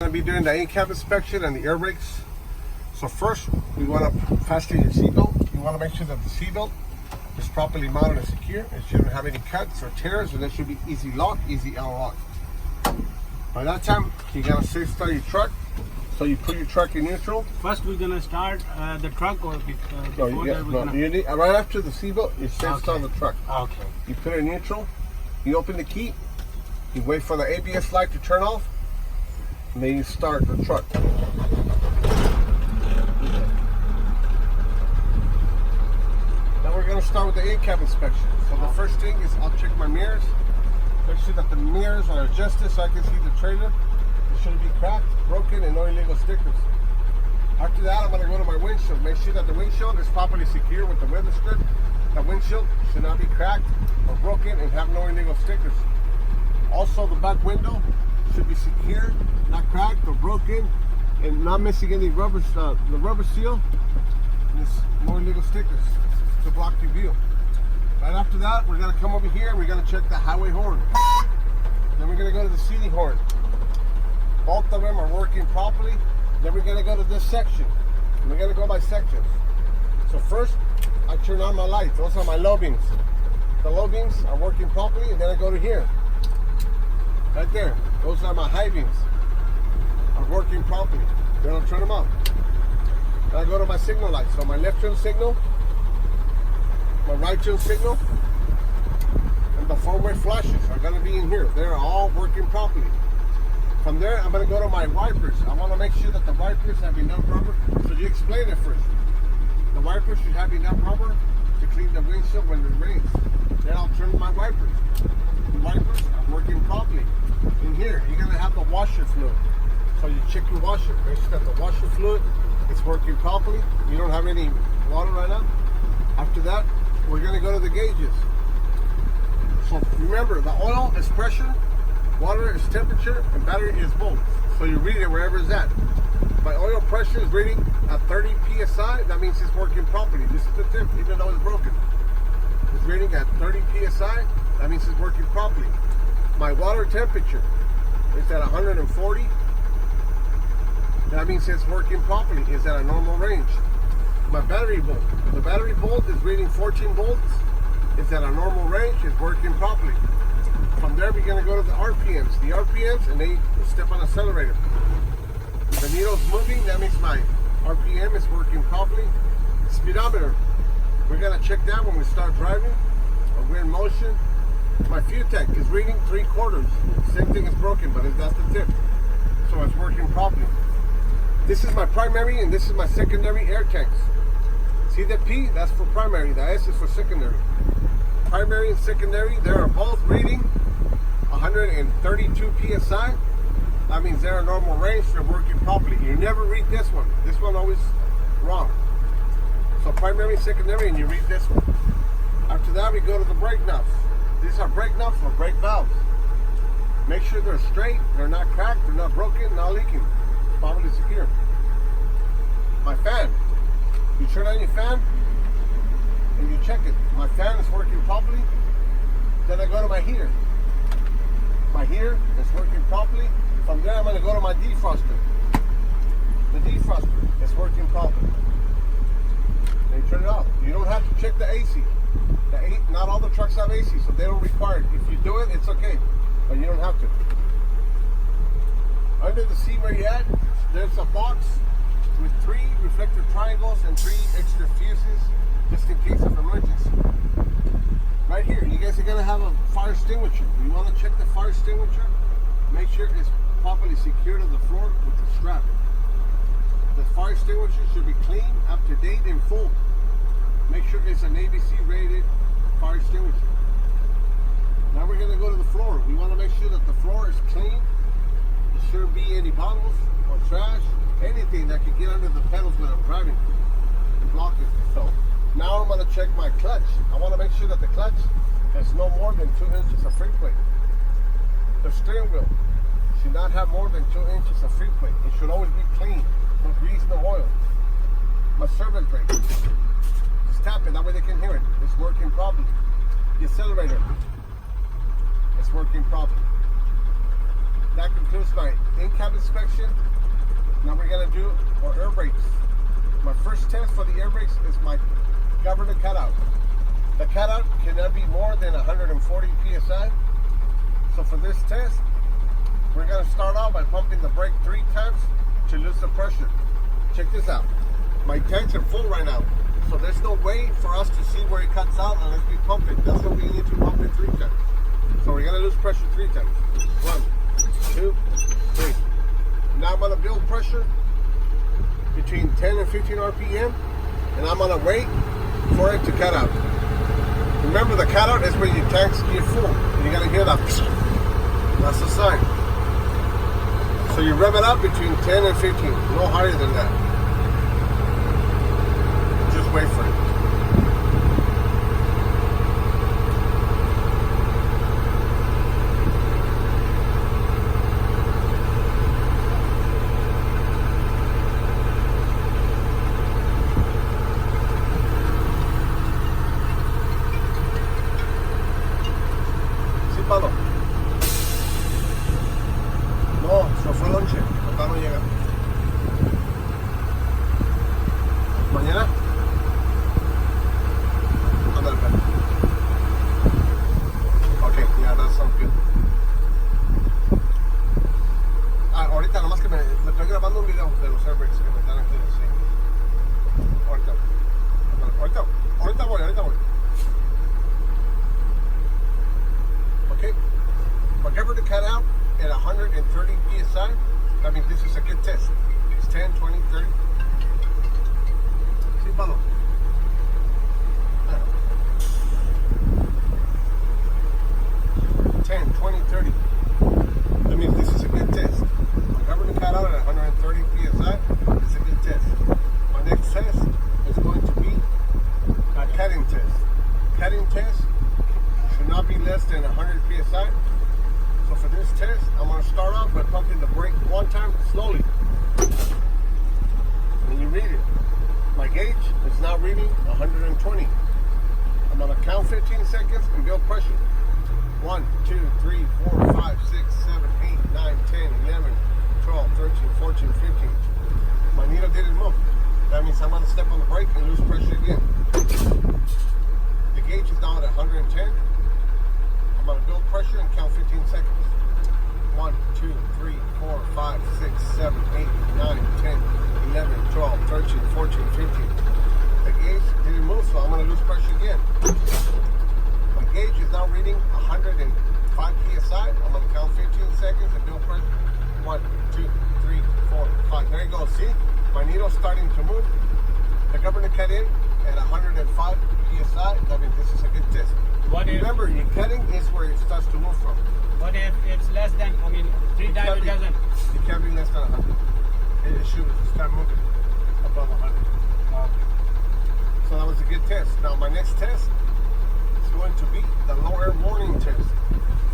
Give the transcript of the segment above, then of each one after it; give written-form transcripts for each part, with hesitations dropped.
going to be doing the in-cab inspection and the air brakes. So first, we want to fasten your seatbelt. You want to make sure that the seatbelt is properly mounted and secure. It shouldn't have any cuts or tears, and it should be easy lock, easy unlock. By that time, you're going to safe start your truck. So you put your truck in neutral. First, we're going to start the truck, or before you need, right after the seatbelt, you safe start the truck. Okay. You put it in neutral. You open the key. You wait for the ABS light to turn off. And then you start the truck. Now we're going to start with the in-cab inspection. So the first thing is I'll check my mirrors. Make sure that the mirrors are adjusted so I can see the trailer. It shouldn't be cracked, broken, and no illegal stickers. After that, I'm going to go to my windshield. Make sure that the windshield is properly secure with the weather strip. The windshield should not be cracked or broken and have no illegal stickers. Also, the back window should be secure, not cracked or broken, and not missing any rubber, the rubber seal. And there's no illegal stickers to block your view. Right after that, we're going to come over here and we're going to check the highway horn. Then we're going to go to the city horn. Both of them are working properly. Then we're going to go to this section. And we're going to go by sections. So first, I turn on my lights. Those are my low beams. The low beams are working properly, and then I go to here. Right there. Those are my high beams. Are working properly. Then I'll turn them up. Then I go to my signal lights. So my left turn signal, my right turn signal, and the four-way flashes are going to be in here. They're all working properly. From there, I'm going to go to my wipers. I want to make sure that the wipers have enough rubber. So you explain it first. The wipers should have enough rubber to clean the windshield when it rains. Then I'll turn my wipers. The wipers are working properly. In here, you're going to have the washer fluid. So you check your washer. Make sure that the washer fluid is working properly. You don't have any water right now. After that, we're going to go to the gauges. So remember, the oil is pressure, water is temperature, and battery is volts. So you read it wherever it's at. My oil pressure is reading at 30 psi. That means it's working properly. This is the tip, even though it's broken. It's reading at 30 psi. That means it's working properly. My water temperature is at 140. That means it's working properly. It's at a normal range. My battery volt. The battery volt is reading 14 volts. It's at a normal range. It's working properly. From there, we're going to go to the RPMs. The RPMs, and they step on accelerator. The needle's moving. That means my RPM is working properly. Speedometer. We're going to check that when we start driving or we're in motion. My fuel tank is reading 3/4. Same thing is broken, but that's the tip. So it's working properly. This is my primary and this is my secondary air tanks. See the P? That's for primary. The S is for secondary. Primary and secondary, they are both reading 132 psi. That means they're a normal range. They're working properly. You never read this one. This one always wrong. So primary, secondary, and you read this one. After that, we go to the brake knobs. These are brake knobs for brake valves. Make sure they're straight, they're not cracked, they're not broken, not leaking. Properly secure. My fan. You turn on your fan and you check it. My fan is working properly. Then I go to my heater. My heater is working properly. From there, I'm going to go to my defroster. The defroster is working properly. Then you turn it off. You don't have to check the AC. Not all the trucks have AC, so they don't require it. If you do it, it's okay, but you don't have to. Under the seat where you're at, there's a box with 3 reflective triangles and 3 extra fuses, just in case of emergency. Right here, you guys are going to have a fire extinguisher. You want to check the fire extinguisher, make sure it's properly secured to the floor with the strap. The fire extinguisher should be clean, up to date, and full. Make sure it's an ABC rated fire extinguisher. Now we're going to go to the floor. We want to make sure that the floor is clean. There shouldn't be any bottles or trash, anything that could get under the pedals when I'm driving and block it. So now I'm going to check my clutch. I want to make sure that the clutch has no more than 2 inches of free plate. The steering wheel should not have more than 2 inches of free plate. It should always be clean, no grease, no oil. My servant brake. Just tap it, that way they can hear it. It's working properly. The accelerator. It's working properly. that concludes my in-cab inspection. Now we're gonna do our air brakes. My first test for the air brakes is my governor cutout. The cutout cannot be more than 140 psi. So for this test, we're gonna start off by pumping the brake 3 times to lose the pressure. Check this out. My tanks are full right now, so there's no way for us to see where it cuts out unless we pump it. That's why we need to pump it 3 times. So we're gonna lose pressure 3 times. 1, 2, 3. Now I'm gonna build pressure between 10 and 15 RPM, and I'm gonna wait for it to cut out. Remember, the cutout is where your tanks get full. And you gotta hear that. That's the sign. So you rev it up between 10 and 15, no higher than that. Just wait for it. Sí, Pablo. No, se fue lonche. Acá no llega. ¿Mañana? Ándale, Pedro. Ok, yeah, that sounds good. Ahorita nomás que me estoy grabando un video de los air brakes que me están aquí enseñando. Ahorita voy. Okay, whatever to cut out at 130 psi. I mean, this is a good test. It's 10, 20, 30. Sí, Pablo. 10, 20, 30. That means this is a good test. Whatever to cut out at 130 psi, it's a good test. My next test is going to be a cutting test. Cutting test should not be less than 100 psi. So for this test, I'm going to start off by pumping the brake 1 time slowly. When you read it, my gauge is now reading 120. I'm going to count 15 seconds and build pressure. 1, 2, 3, 4, 5, 6, 7, 8, 9, 10, 11, 12, 13, 14, 15. My needle didn't move. That means I'm going to step on the brake and lose pressure again. The gauge is now at 110. I'm going to build pressure and count 15 seconds. 1, 2, 3, 4, 5, 6, 7, 8, 9, 10, 11, 12, 13, 14, 15. The gauge didn't move, so I'm going to lose pressure again. My gauge is now reading 105 psi. I'm going to count 15 seconds and build pressure. 1, 2, 3, 4, 5. There you go. See? My needle's starting to move. The governor cut in at 105 psi. I mean, this is a good test. Remember, your cutting is where it starts to move from. What if it's less than, 3 times it doesn't? It can't be less than 100. It should start moving above 100. So that was a good test. Now my next test is going to be the low air warning test.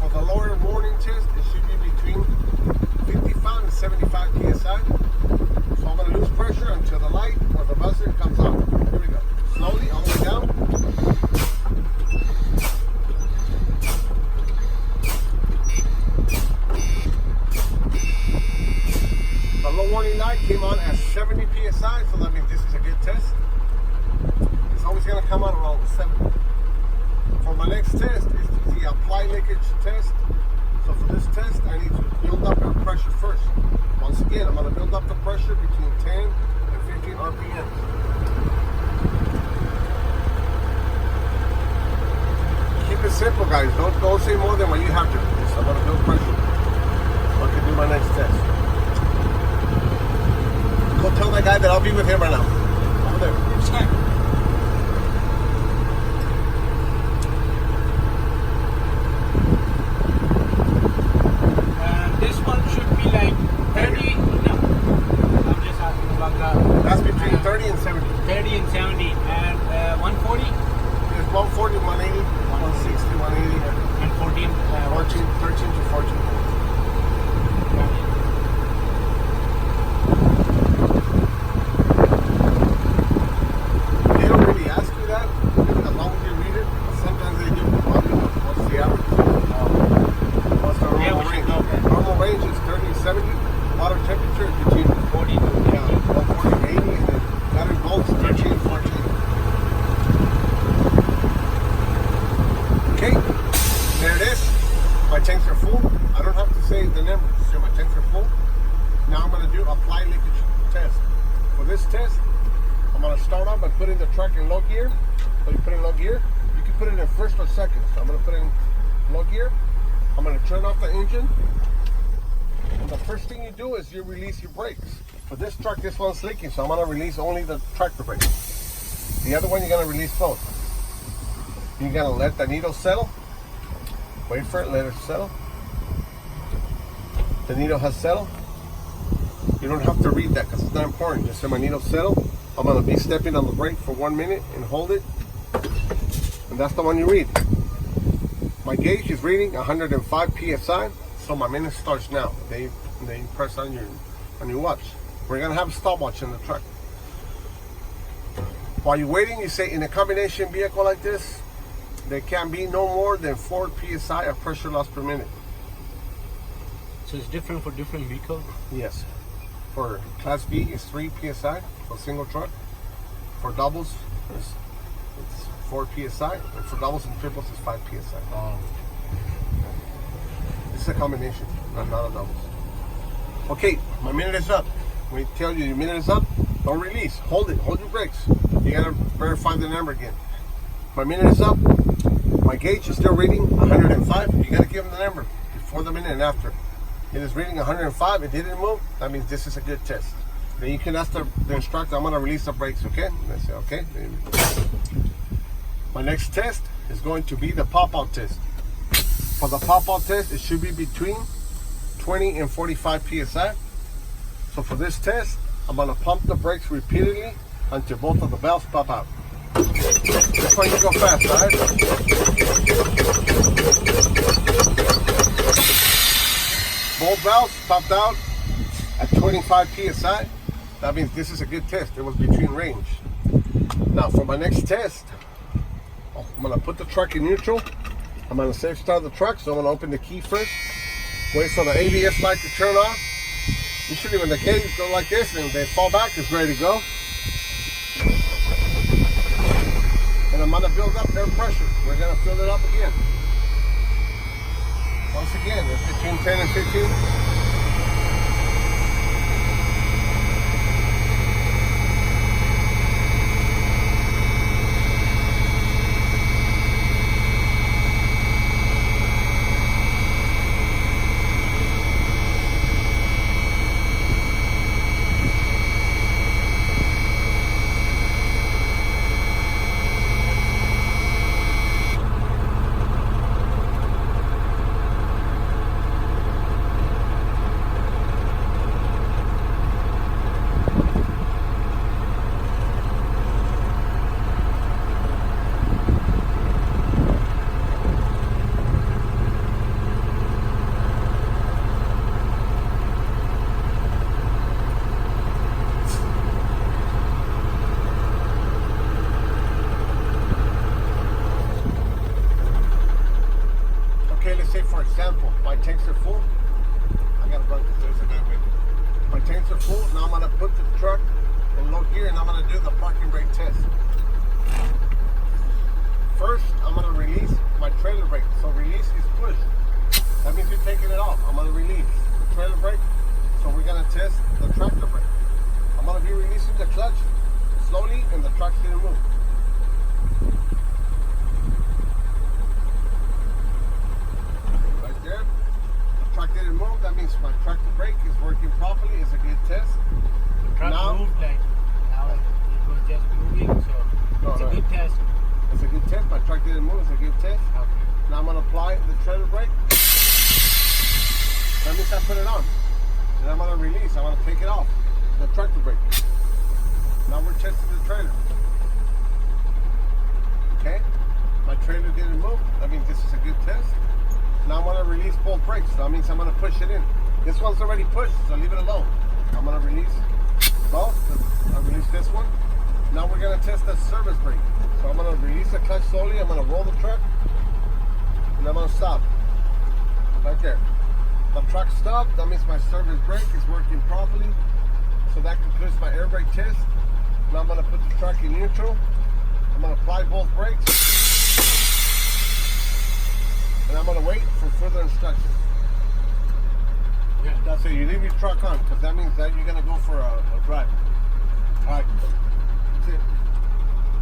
For the low air warning test, it should be between 55 and 75 psi. So I'm going to lose pressure until the light or the buzzer comes on. Here we go. Slowly, all the way down. The low warning light came on at 70 psi, so that means this is a good test. It's always going to come out around 70. For my next test is the apply linkage test. So for this test, I need to build up air pressure first. Once again, I'm going to build up the pressure between 10 and 15 RPM. Keep it simple, guys. Don't say more than what you have to. Just, I'm going to build pressure so I can do my next test. Go tell that guy that I'll be with him right now. Over there. It's fine. This one should be like 30. No, I'm just asking about that. That's between 30 and 70. 30 and 70. And 140? It's 140, 180, 160, 180, And 14. 13 to 14. between 40 to 80. 140 to 80, and then battery volts 13 and 14. Okay, there it is. My tanks are full. I don't have to say the number. So my tanks are full. Now I'm going to do apply leakage test. For this test, I'm going to start off by putting the truck in low gear. So you put it in low gear. You can put it in first or second. So I'm going to put it in low gear. I'm going to turn off the engine. And the first thing you do is you release your brakes. For this truck, this one's leaking, so I'm going to release only the tractor brake. The other one, you're going to release both. You're going to let the needle settle. Wait for it, let it settle. The needle has settled. You don't have to read that because it's not important. Just let my needle settle. I'm going to be stepping on the brake for 1 minute and hold it. And that's the one you read. My gauge is reading 105 psi, so my minute starts now. They press on your watch. We're going to have a stopwatch in the truck. While you're waiting, you say in a combination vehicle like this, there can be no more than 4 psi of pressure loss per minute. So it's different for different vehicles? Yes. For Class B, it's 3 psi for single truck. For doubles, it's 4 psi. And for doubles and triples, it's 5 psi. Oh. It's a combination, not a doubles. Okay, my minute is up. When we tell you your minute is up, don't release. Hold it. Hold your brakes. You gotta verify the number again. My minute is up. My gauge is still reading 105. You gotta give them the number before the minute and after. It is reading 105. It didn't move. That means this is a good test. Then you can ask the instructor, I'm gonna release the brakes, okay? And they say, okay. My next test is going to be the pop-out test. For the pop-out test, it should be between 20 and 45 psi. So for this test, I'm gonna pump the brakes repeatedly until both of the valves pop out. This one you go fast, all right? Both valves popped out at 25 psi. That means this is a good test. It was between range. Now for my next test, I'm gonna put the truck in neutral. I'm gonna safe start the truck, so I'm gonna open the key first. Wait for the ABS light to turn on. Usually when the cages go like this and they fall back, it's ready to go. And I'm gonna build up air pressure. We're gonna fill it up again. Once again, it's between 10 and 15. Okay, let's say for example, my tanks are full. I gotta run because there's a guy waiting. My tanks are full. Now I'm gonna put the truck in low gear and I'm gonna do the parking brake test. First, I'm gonna release my trailer brake. So release is push. That means you're taking it off. I'm gonna release the trailer brake. So we're gonna test the tractor brake. I'm gonna be releasing the clutch slowly and the truck's gonna move. Right there. The truck didn't move. That means my tractor brake is working properly. It's a good test. The truck Now- moved like now it was just moving, so No, it's no. a good test. It's a good test. My truck didn't move. It's a good test. Okay. Now I'm gonna apply the trailer brake. That means I put it on. Then I'm gonna release. I'm gonna take it off. The tractor brake. Now we're testing the trailer. Okay? My trailer didn't move. That means this is a good test. Now I'm gonna release both brakes. That means I'm gonna push it in. This one's already pushed, so leave it alone. I'm gonna release both. I release this one. Now we're gonna test the service brake. So I'm gonna release the clutch slowly. I'm gonna roll the truck, and I'm gonna stop. Right there. The truck stopped. That means my service brake is working properly. that concludes my air brake test. Now I'm going to put the truck in neutral. I'm going to apply both brakes. And I'm going to wait for further instructions. Yeah. That's it. You leave your truck on because that means that you're going to go for a drive. All right. That's it.